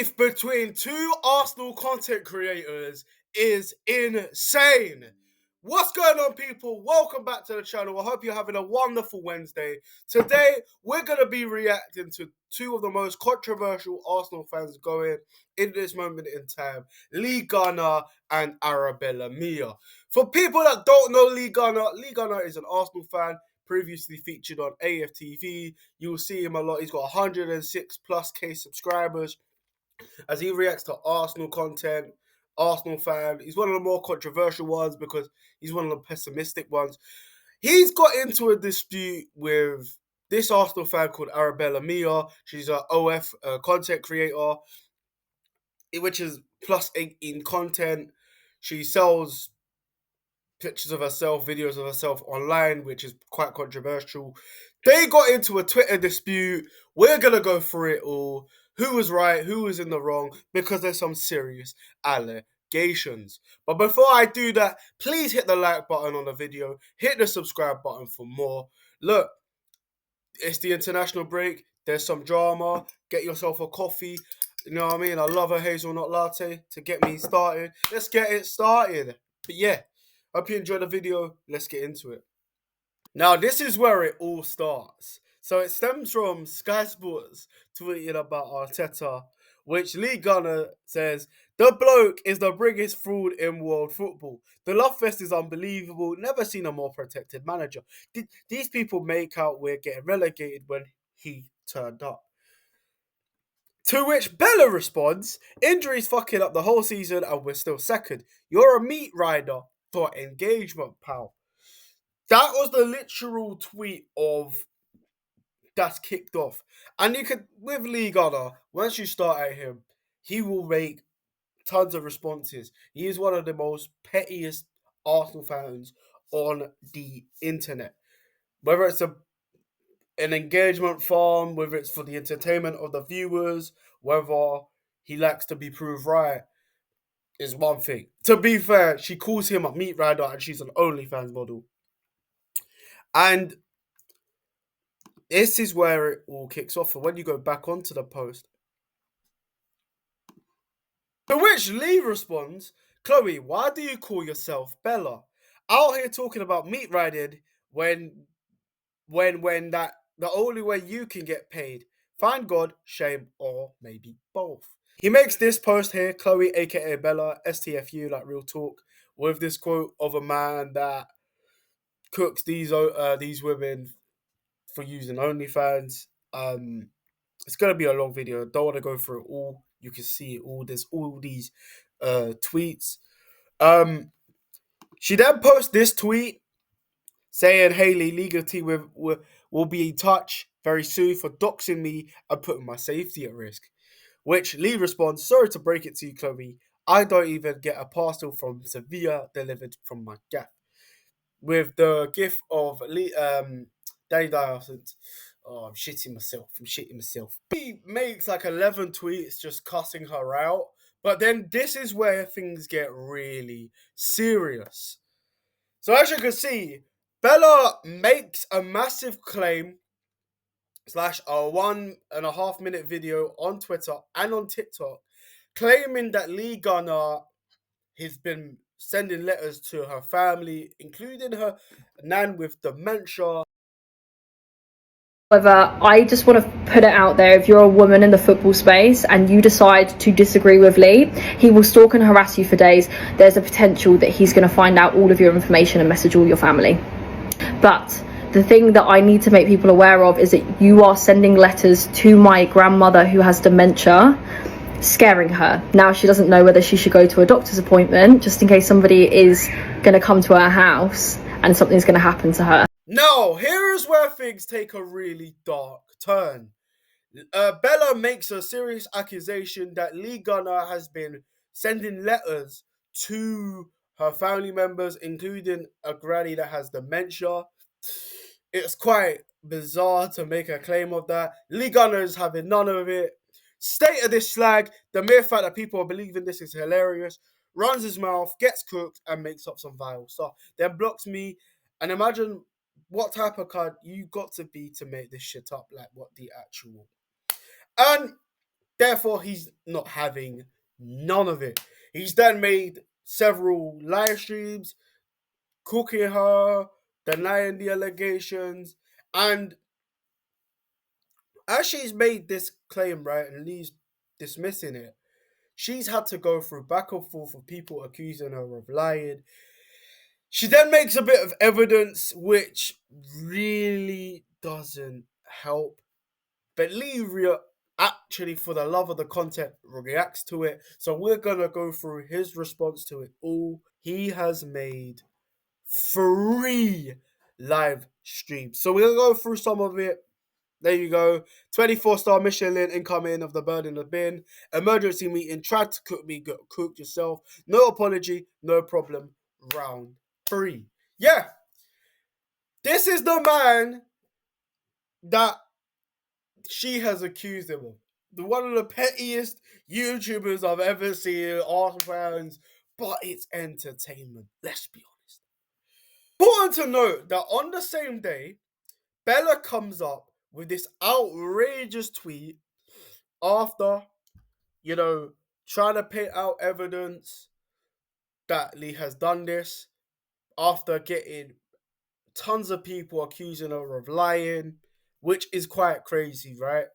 beef between two Arsenal content creators is insane. What's going on, people? Welcome back to the channel. I hope you're having a wonderful Wednesday. Today, we're going to be reacting to two of the most controversial Arsenal fans going in this moment in time. Lee Gunner and Arabella Mia. For people that don't know Lee Gunner is an Arsenal fan, previously featured on AFTV. You'll see him a lot. He's got 106+ K subscribers as he reacts to Arsenal content. Arsenal fan. He's one of the more controversial ones because he's one of the pessimistic ones. He's got into a dispute with this Arsenal fan called Arabella Mia. She's an OF content creator, which is +18 content. She sells pictures of herself, videos of herself online, which is quite controversial. They got into a Twitter dispute. We're going to go through it all. Who was right, who was in the wrong, because there's some serious allegations. But before I do that, please hit the like button on the video. Hit the subscribe button for more. Look, it's the international break. There's some drama. Get yourself a coffee. You know what I mean? I love a hazelnut latte to get me started. Let's get it started. But yeah, hope you enjoyed the video. Let's get into it. Now, this is where it all starts. So it stems from Sky Sports tweeting about Arteta, which Lee Gunner says, "The bloke is the biggest fraud in world football. The love fest is unbelievable. Never seen a more protected manager. These people make out we're getting relegated when he turned up." To which Bella responds, "Injuries fucking up the whole season and we're still second. You're a meat rider for engagement, pal." That was the literal tweet of that's kicked off. And you could, with Lee Gunner, once you start at him, he will make tons of responses. He is one of the most pettiest Arsenal fans on the internet. Whether it's an engagement farm, whether it's for the entertainment of the viewers, whether he likes to be proved right, is one thing. To be fair, she calls him a meat rider and she's an OnlyFans model. And this is where it all kicks off. And when you go back onto the post, to which Lee responds, "Chloe, why do you call yourself Bella? Out here talking about meat riding when that the only way you can get paid. Find God, shame, or maybe both." He makes this post here, Chloe, aka Bella, STFU, like real talk, with this quote of a man that cooks these women for using OnlyFans. It's gonna be a long video. Don't want to go through it all. You can see it all. There's all these tweets. She then posts this tweet saying, "Haley, legal team will be in touch very soon for doxing me and putting my safety at risk." Which Lee responds, "Sorry to break it to you, Chloe. I don't even get a parcel from Sevilla delivered from my gaff." With the gif of Danny Dyer. Oh, I'm shitting myself. He makes like 11 tweets just cussing her out. But then this is where things get really serious. So as you can see, Bella makes a massive claim / a 1.5-minute video on Twitter and on TikTok claiming that Lee Gunner has been sending letters to her family, including her nan with dementia. However, I just want to put it out there, if you're a woman in the football space and you decide to disagree with Lee, he will stalk and harass you for days. There's a potential that he's going to find out all of your information and message all your family. But the thing that I need to make people aware of is that you are sending letters to my grandmother who has dementia, scaring her. Now she doesn't know whether she should go to a doctor's appointment just in case somebody is going to come to her house and something's going to happen to her. Now, here is where things take a really dark turn. Bella makes a serious accusation that Lee Gunner has been sending letters to her family members, including a granny that has dementia. It's quite bizarre to make a claim of that. Lee Gunner is having none of it. State of this slag, the mere fact that people are believing this is hilarious, runs his mouth, gets cooked, and makes up some vile stuff. Then blocks me. And imagine what type of card you got to be to make this shit up, like what the actual. And Therefore, he's not having none of it. He's then made several live streams cooking her, denying the allegations, and as she's made this claim, right, and Lee's dismissing it, she's had to go through back and forth of people accusing her of lying. She then makes a bit of evidence which really doesn't help. But Lee actually, for the love of the content, reacts to it. So we're gonna go through his response to it all. He has made 3 live streams. So we're gonna go through some of it. There you go. 24-star Michelin incoming of the bird in the bin. Emergency meeting. Tried to cook me, got cooked yourself. No apology, no problem. Round 3. Yeah. This is the man that she has accused him of. One of the pettiest YouTubers I've ever seen, Arsenal fans, but it's entertainment. Let's be honest. Important to note that on the same day, Bella comes up with this outrageous tweet after, trying to paint out evidence that Lee has done this, after getting tons of people accusing her of lying, which is quite crazy, right?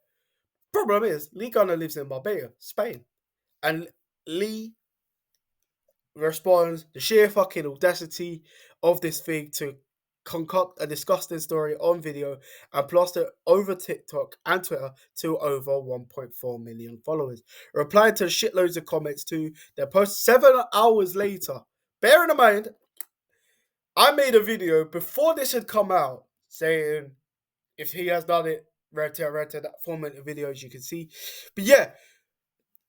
Problem is, Lee Gunner lives in Marbella, Spain. And Lee responds the sheer fucking audacity of this thing to concoct a disgusting story on video and plaster it over TikTok and Twitter to over 1.4 million followers. Replied to shitloads of comments to their post 7 hours later. Bearing in mind, I made a video before this had come out saying if he has done it, Arteta, that 4-minute video as you can see. But yeah,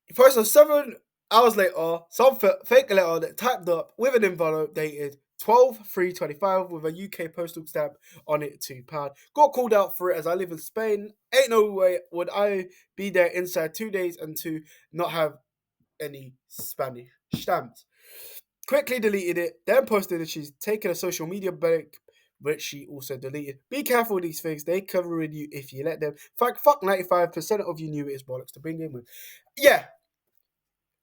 he posted 7 hours later, some fake letter that typed up with an envelope dated 12/3/25 with a UK postal stamp on it, £2. Got called out for it as I live in Spain. Ain't no way would I be there inside 2 days and to not have any Spanish stamps. Quickly deleted it, then posted that she's taken a social media break, which she also deleted. Be careful with these things, they cover with you if you let them. In fact, fuck 95% of you knew it is bollocks to bring in with. Yeah,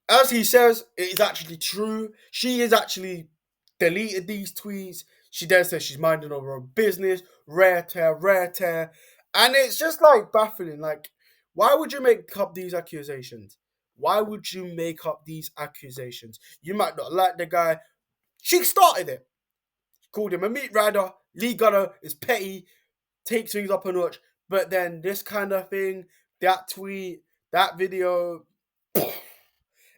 as he says, it is actually true. She has actually deleted these tweets. She then says she's minding her own business. Rare tear. And it's just like baffling. Like, why would you make up these accusations? Why would you make up these accusations? You might not like the guy. She started it. Called him a meat rider. Lee Gunner is petty. Takes things up a notch. But then this kind of thing, that tweet, that video,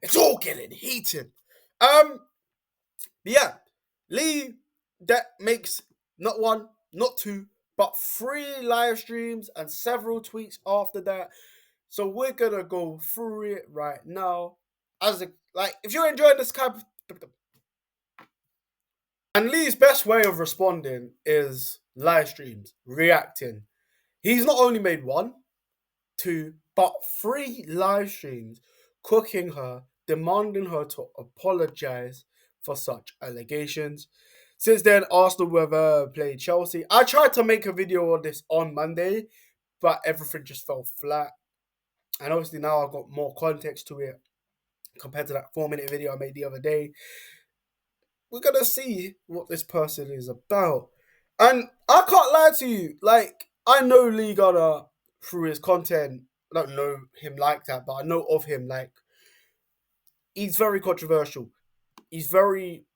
it's all getting heated. Yeah, Lee that makes not 1, not 2, but 3 live streams and several tweets after that. So we're gonna go through it right now. If you're enjoying this kind of, and Lee's best way of responding is live streams, reacting. He's not only made 1, 2, but 3 live streams cooking her, demanding her to apologize for such allegations. Since then, Arsenal have played Chelsea. I tried to make a video on this on Monday, but everything just fell flat. And obviously now I've got more context to it compared to that 4-minute video I made the other day. We're going to see what this person is about. And I can't lie to you. Like, I know Lee Gunner through his content. I don't know him like that, but I know of him. Like, he's very controversial. He's very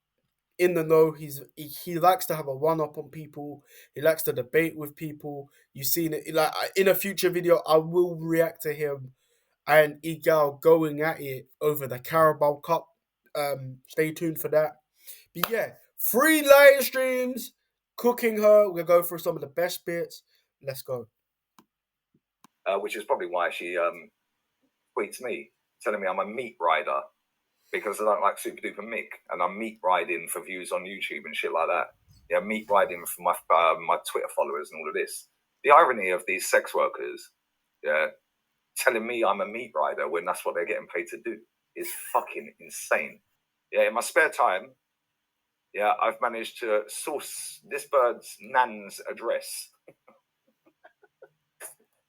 in the know. He likes to have a one-up on people. He likes to debate with people. You've seen it. Like, in a future video, I will react to him and Igal going at it over the Carabao Cup. Stay tuned for that. But yeah, 3 live streams cooking her. We'll go through some of the best bits. Let's go. Which is probably why she tweets me telling me I'm a meat rider because I don't like Super Duper Mick and I'm meat riding for views on YouTube and shit like that. Yeah, meat riding for my Twitter followers and all of this. The irony of these sex workers, yeah, telling me I'm a meat rider when that's what they're getting paid to do is fucking insane. Yeah, in my spare time, yeah, I've managed to source this bird's nan's address.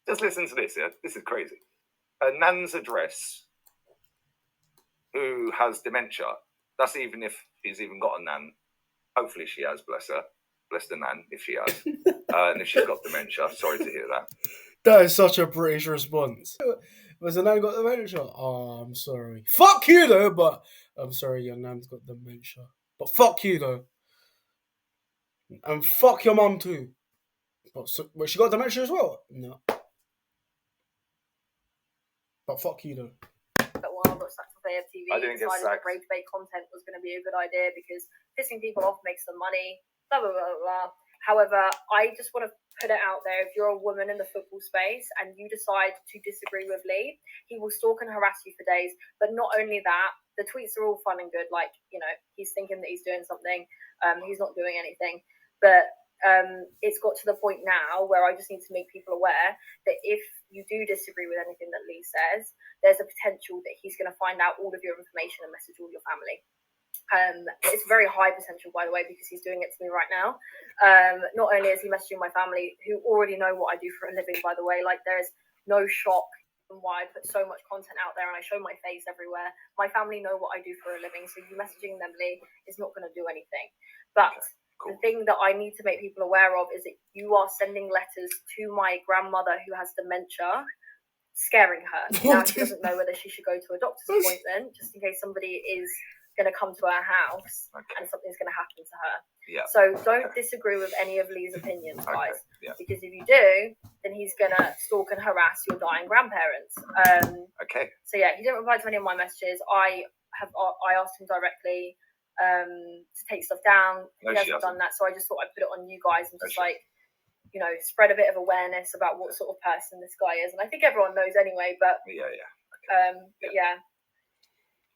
Just listen to this, yeah? This is crazy. her nan's address, who has dementia. That's even if she's even got a nan. Hopefully she has, bless her. Bless the nan if she has. And if she's got dementia, sorry to hear that. That is such a British response. Was the nan got dementia? Oh, I'm sorry. Fuck you though, but I'm sorry your nan's got dementia. But fuck you though. And fuck your mum too. But she got dementia as well? No. But fuck you though. But while I got sacked off AFTV, I didn't get decided sacked. that brave debate content was going to be a good idea because pissing people off makes them money, blah, blah, blah, blah. However, I just want to put it out there. If you're a woman in the football space and you decide to disagree with Lee, he will stalk and harass you for days. But not only that, the tweets are all fun and good. Like, you know, he's thinking that he's doing something. He's not doing anything. But it's got to the point now where I just need to make people aware that if you do disagree with anything that Lee says, there's a potential that he's going to find out all of your information and message all your family. It's very high potential, by the way, because he's doing it to me right now. Not only is he messaging my family, who already know what I do for a living, by the way, like there's no shock in why I put so much content out there and I show my face everywhere. My family know what I do for a living, so you messaging them, Lee, is not going to do anything. But the thing that I need to make people aware of is that you are sending letters to my grandmother who has dementia, scaring her. Now she doesn't know whether she should go to a doctor's appointment, just in case somebody is going to come to her house and something's going to happen to her. Yeah. So don't disagree with any of Lee's opinions, guys. Because if you do, then he's going to stalk and harass your dying grandparents. So yeah, he didn't reply to any of my messages. I asked him directly to take stuff down. He hasn't done that, so I just thought I'd put it on you guys and just you know, spread a bit of awareness about what sort of person this guy is. And I think everyone knows anyway, but but yeah.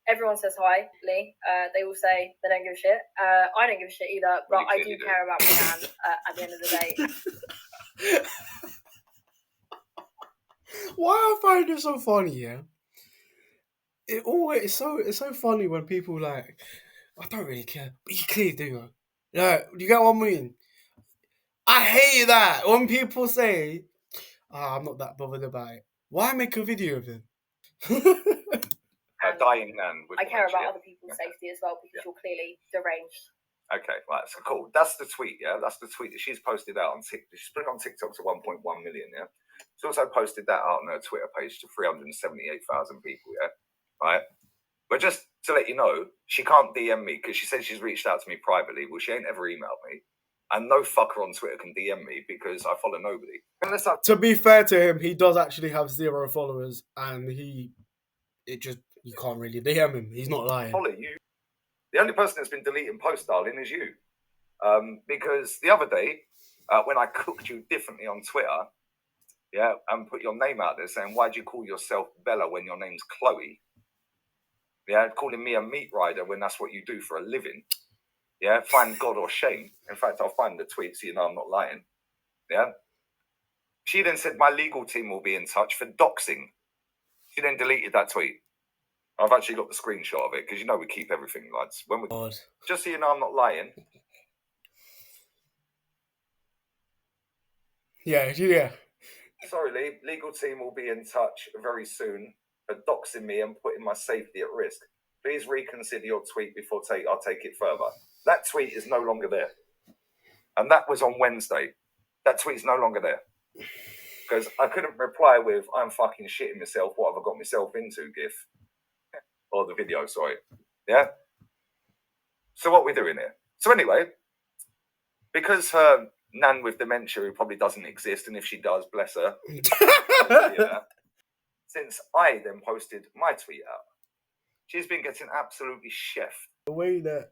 Everyone says hi, Lee. They all say they don't give a shit. I don't give a shit either, but I do care about my nan at the end of the day. Why I find it so funny, yeah? It's so funny when people like, I don't really care, but you clearly do. Like, you get what I mean? I hate that when people say, I'm not that bothered about it. Why make a video of him? Dying nan. I care about other people's safety as well because you're clearly deranged. Okay, right, so cool. That's the tweet, yeah? That's the tweet that she's posted out on TikTok. She's put it on TikTok to 1.1 million, yeah? She's also posted that out on her Twitter page to 378,000 people, yeah? Right? But just to let you know, she can't DM me because she said she's reached out to me privately. Well, she ain't ever emailed me. And no fucker on Twitter can DM me because I follow nobody. To be fair to him, he does actually have 0 followers and you can't really DM him. He's not lying. Follow you. The only person that's been deleting posts, darling, is you. Because the other day, when I cooked you differently on Twitter, yeah, and put your name out there saying, why'd you call yourself Bella when your name's Chloe? Yeah, calling me a meatrider when that's what you do for a living. Yeah, find God or shame. In fact, I'll find the tweet so you know I'm not lying. Yeah. She then said, my legal team will be in touch for doxing. She then deleted that tweet. I've actually got the screenshot of it because you know we keep everything, lads. Just so you know I'm not lying. Yeah. Sorry, Lee. Legal team will be in touch very soon for doxing me and putting my safety at risk. Please reconsider your tweet before I'll take it further. That tweet is no longer there. And that was on Wednesday. That tweet's no longer there. Because I couldn't reply with, I'm fucking shitting myself. What have I got myself into, gif? Or the video, sorry. Yeah? So what we're doing here. So anyway, because her nan with dementia who probably doesn't exist, and if she does, bless her. Since I then posted my tweet out, she's been getting absolutely chefed. The way that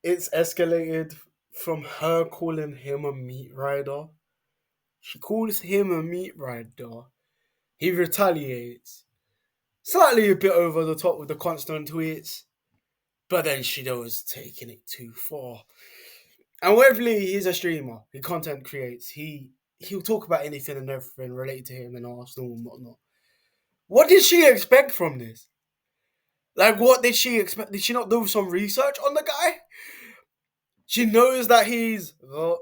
it's escalated from her calling him a meatrider. She calls him a meatrider. He retaliates. Slightly a bit over the top with the constant tweets. But then she was taking it too far. And with Lee, he's a streamer. He content creates. He'll talk about anything and everything related to him and Arsenal and whatnot. What did she expect from this? Like, what did she expect? Did she not do some research on the guy? She knows that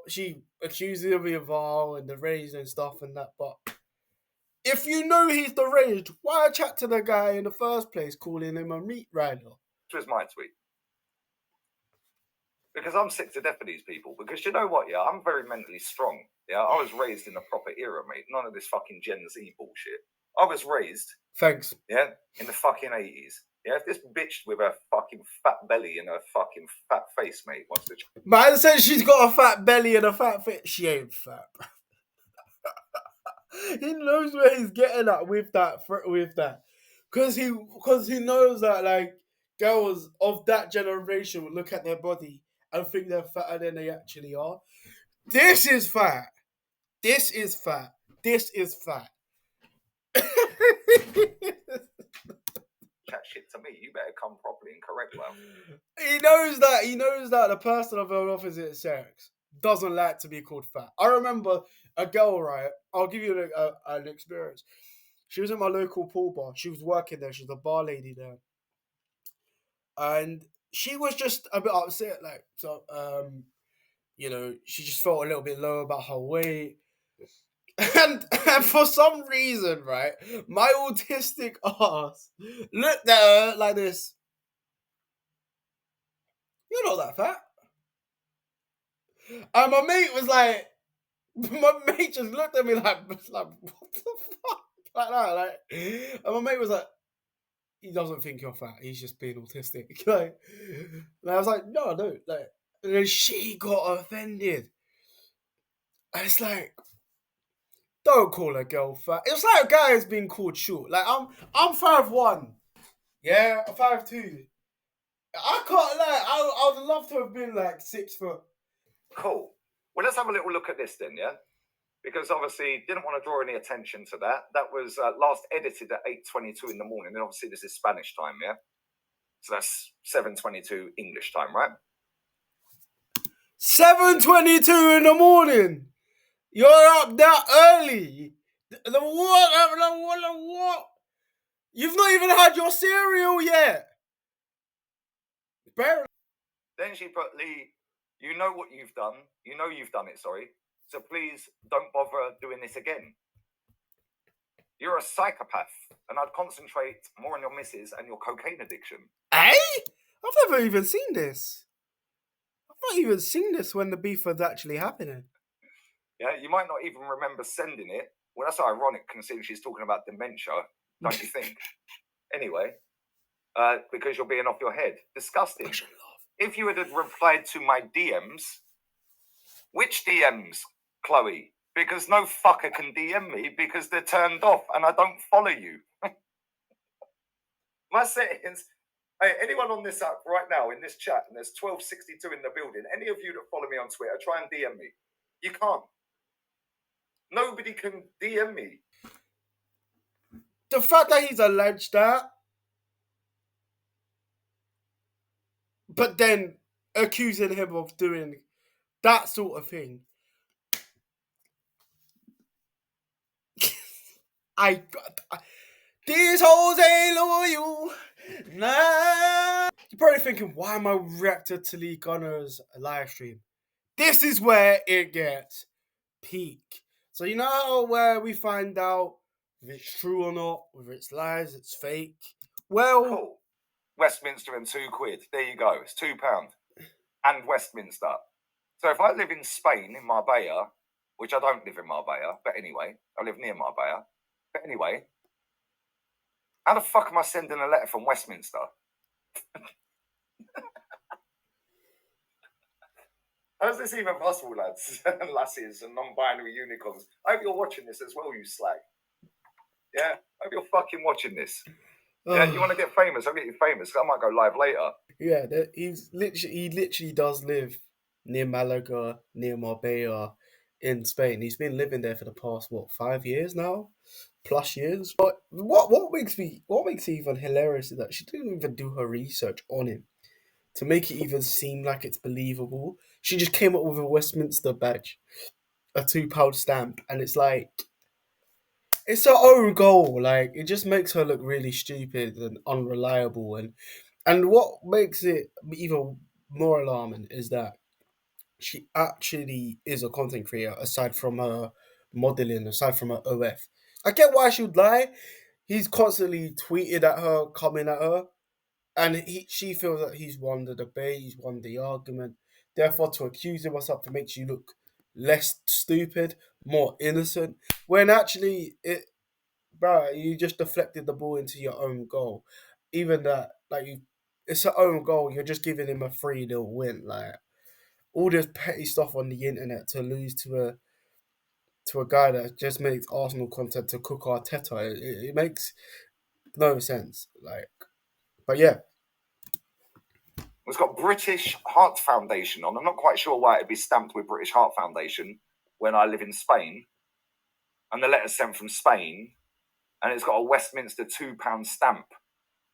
she accused him of all and the raise and stuff and that, but If you know he's deranged, why chat to the guy in the first place, calling him a meat rider? Which was my tweet. Because I'm sick to death of these people. Because you know what, yeah, I'm very mentally strong. Yeah, I was raised in the proper era, mate. None of this fucking Gen Z bullshit. I was raised, Thanks. yeah, in the fucking 80s. Yeah, if this bitch with her fucking fat belly and her fucking fat face, mate, wants to... Man says she's got a fat belly and a fat face. She ain't fat, bro. He knows where he's getting at with that. Because he knows that, like, girls of that generation will look at their body and think they're fatter than they actually are. This is fat. This is fat. This is fat. Chat shit to me, you better come properly and correct well. He knows that the person of an opposite sex doesn't like to be called fat. I remember a girl, right? I'll give you an experience. She was at my local pool bar. She was working there. She was a bar lady there. And she was just a bit upset, like, so, she just felt a little bit low about her weight. And for some reason, right, my autistic ass looked at her like this. You're not that fat. And my mate just looked at me like what the fuck? Like that, like. And my mate was like, he doesn't think you're fat, he's just being autistic. Like, and I was like, no, I don't. Like, and then she got offended. And it's like, don't call a girl fat. It's like a guy has been called short. Like, I'm 5'1". Yeah, 5'2". I can't lie. I would love to have been like 6 foot. Cool. Well, let's have a little look at this then, yeah? Because obviously didn't want to draw any attention to that. That was last edited at 8:22 in the morning. And obviously this is Spanish time, yeah? So that's 7:22 English time, right? 7:22 in the morning. You're up that early. The what? You've not even had your cereal yet. Barely. Then she put, Lee, you know what you've done. You know you've done it, sorry. So please don't bother doing this again. You're a psychopath, and I'd concentrate more on your missus and your cocaine addiction. Eh? I've never even seen this. I've not even seen this when the beef was actually happening. Yeah, you might not even remember sending it. Well, that's ironic considering she's talking about dementia, don't you think? Anyway, because you're being off your head. Disgusting. If you had replied to my DMs, which DMs, Chloe? Because no fucker can DM me because they're turned off and I don't follow you. My settings, hey, anyone on this app right now in this chat, and there's 1262 in the building, any of you that follow me on Twitter, try and DM me. You can't. Nobody can DM me. The fact that he's alleged that, but then accusing him of doing that sort of thing. These hoes ain't loyal. Nah. You're probably thinking, why am I reacting to Lee Gunner's live stream? This is where it gets peak. So you know where we find out if it's true or not, whether it's lies, it's fake. Well, cool. Westminster and £2. There you go. It's £2. And Westminster. So if I live in Spain, in Marbella, which I don't live in Marbella, but anyway, I live near Marbella. But anyway, how the fuck am I sending a letter from Westminster? How's this even possible, lads and lassies and non-binary unicorns? I hope you're watching this as well, you slag. Yeah, I hope you're fucking watching this. Yeah, you want to get famous? I'll get you famous. I might go live later. Yeah, he literally does live near Malaga, near Marbella, in Spain. He's been living there for the past 5 years now, plus years. But what makes it even hilarious is that she didn't even do her research on him to make it even seem like it's believable. She just came up with a Westminster badge, a £2 stamp, and it's like, it's her own goal. Like, it just makes her look really stupid and unreliable. And what makes it even more alarming is that she actually is a content creator, aside from her modeling, aside from her OF. I get why she would lie. He's constantly tweeted at her, coming at her, and she feels that he's won the debate, he's won the argument. Therefore, to accuse him of something makes you look less stupid, more innocent. When actually, you just deflected the ball into your own goal. Even that, it's her own goal. You're just giving him a 3-0 win. Like all this petty stuff on the internet to lose to a guy that just makes Arsenal content to cook Arteta. It makes no sense. But yeah. It's got British Heart Foundation on. I'm not quite sure why it'd be stamped with British Heart Foundation when I live in Spain. And the letter's sent from Spain, and it's got a Westminster £2 stamp.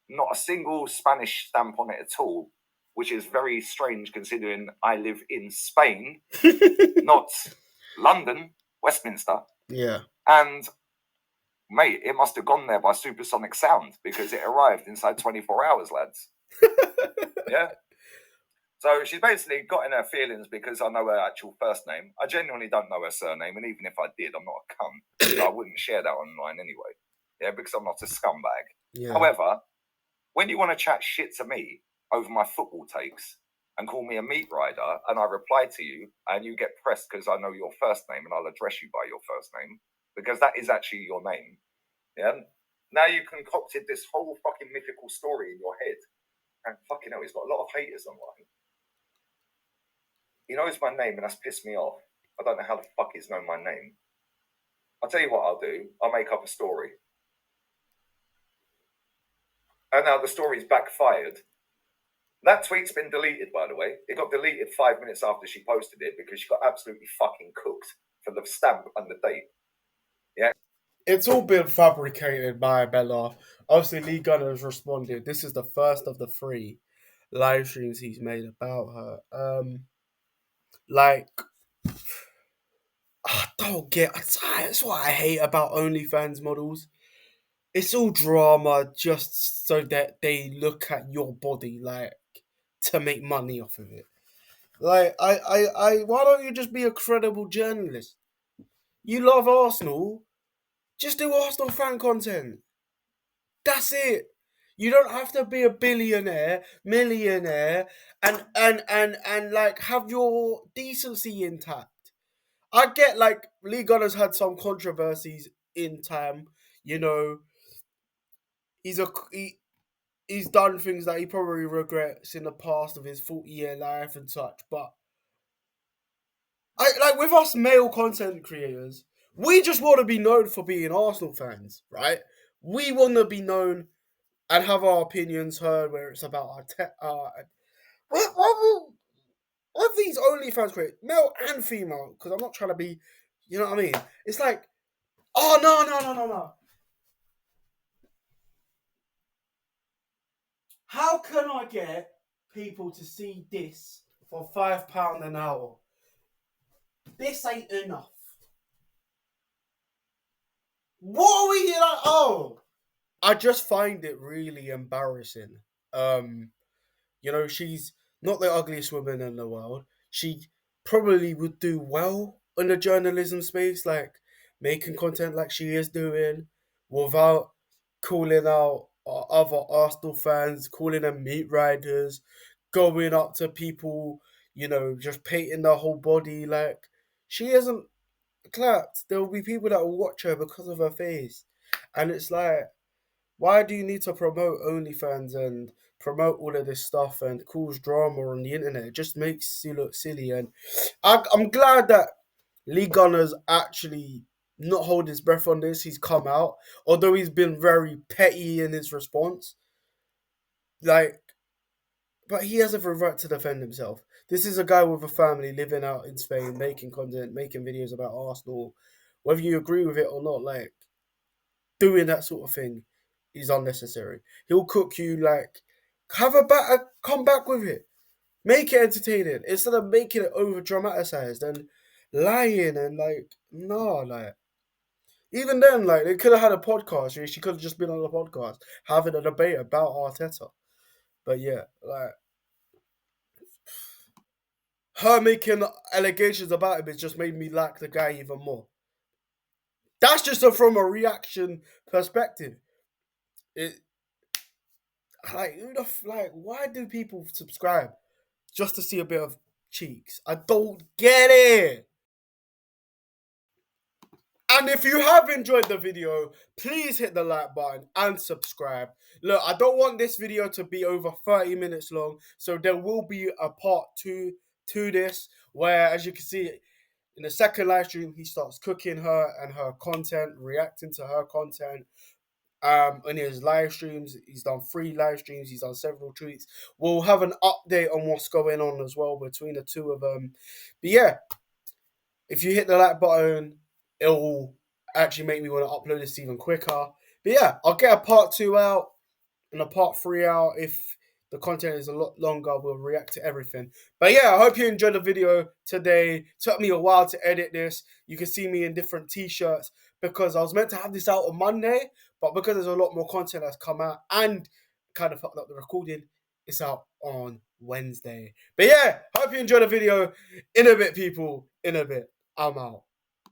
Not a single Spanish stamp on it at all, which is very strange considering I live in Spain, not London, Westminster. Yeah. And mate, it must have gone there by supersonic sound because it arrived inside 24 hours, lads. Yeah. So she's basically got in her feelings because I know her actual first name. I genuinely don't know her surname, and even if I did, I'm not a cunt. So I wouldn't share that online anyway. Yeah, because I'm not a scumbag. Yeah. However, when you want to chat shit to me over my football takes and call me a meat rider, and I reply to you, and you get pressed because I know your first name, and I'll address you by your first name, because that is actually your name. Yeah. Now you concocted this whole fucking mythical story in your head. And fucking hell, he's got a lot of haters online. He knows my name, and that's pissed me off. I don't know how the fuck he's known my name. I'll tell you what I'll do. I'll make up a story. And now the story's backfired. That tweet's been deleted, by the way. It got deleted 5 minutes after she posted it because she got absolutely fucking cooked for the stamp and the date. Yeah. It's all been fabricated by Arabella. Obviously, Lee Gunner has responded. This is the first of the 3 live streams he's made about her. I don't get. That's what I hate about OnlyFans models. It's all drama just so that they look at your body, to make money off of it. Why don't you just be a credible journalist? You love Arsenal, just do Arsenal fan content. That's it. You don't have to be a billionaire, millionaire, and have your decency intact. I get Lee Gunner's had some controversies in time. You know, he's done things that he probably regrets in the past of his 40-year life and such. But with us male content creators, we just want to be known for being Arsenal fans, right? We want to be known and have our opinions heard, where it's about our what these OnlyFans create, male and female, because I'm not trying to be, you know what I mean? It's like, oh no. How can I get people to see this for £5 an hour? This ain't enough. What are we like? Oh, I just find it really embarrassing. She's not the ugliest woman in the world. She probably would do well in the journalism space, making content like she is doing, without calling out other Arsenal fans, calling them meat riders, going up to people, just painting their whole body. She isn't clapped. There will be people that will watch her because of her face. And it's like, why do you need to promote OnlyFans and promote all of this stuff and cause drama on the internet? It just makes you look silly. And I'm glad that Lee Gunner's actually not hold his breath on this. He's come out, although he's been very petty in his response. But he has a right to defend himself. This is a guy with a family living out in Spain, making content, making videos about Arsenal. Whether you agree with it or not, doing that sort of thing is unnecessary. He'll cook you have a batter, come back with it. Make it entertaining instead of making it over dramatized and lying and even then, they could have had a podcast. She could have just been on a podcast having a debate about Arteta. But yeah, her making allegations about him has just made me like the guy even more. That's just from a reaction perspective. Why do people subscribe just to see a bit of cheeks? I don't get it. And if you have enjoyed the video, please hit the like button and subscribe. Look, I don't want this video to be over 30 minutes long, so there will be a part 2 to this, where, as you can see, in the second live stream, he starts cooking her and her content, reacting to her content. In his live streams, he's done 3 live streams, he's done several tweets. We'll have an update on what's going on as well between the two of them. But yeah, if you hit the like button, it will actually make me want to upload this even quicker. But yeah, I'll get a part 2 out and a part 3 out. If the content is a lot longer, we'll react to everything. But yeah, I hope you enjoyed the video today. It took me a while to edit this. You can see me in different t-shirts because I was meant to have this out on Monday, but because there's a lot more content that's come out and kind of fucked up the recording, it's out on Wednesday. But yeah, hope you enjoyed the video. In a bit, people. In a bit. I'm out.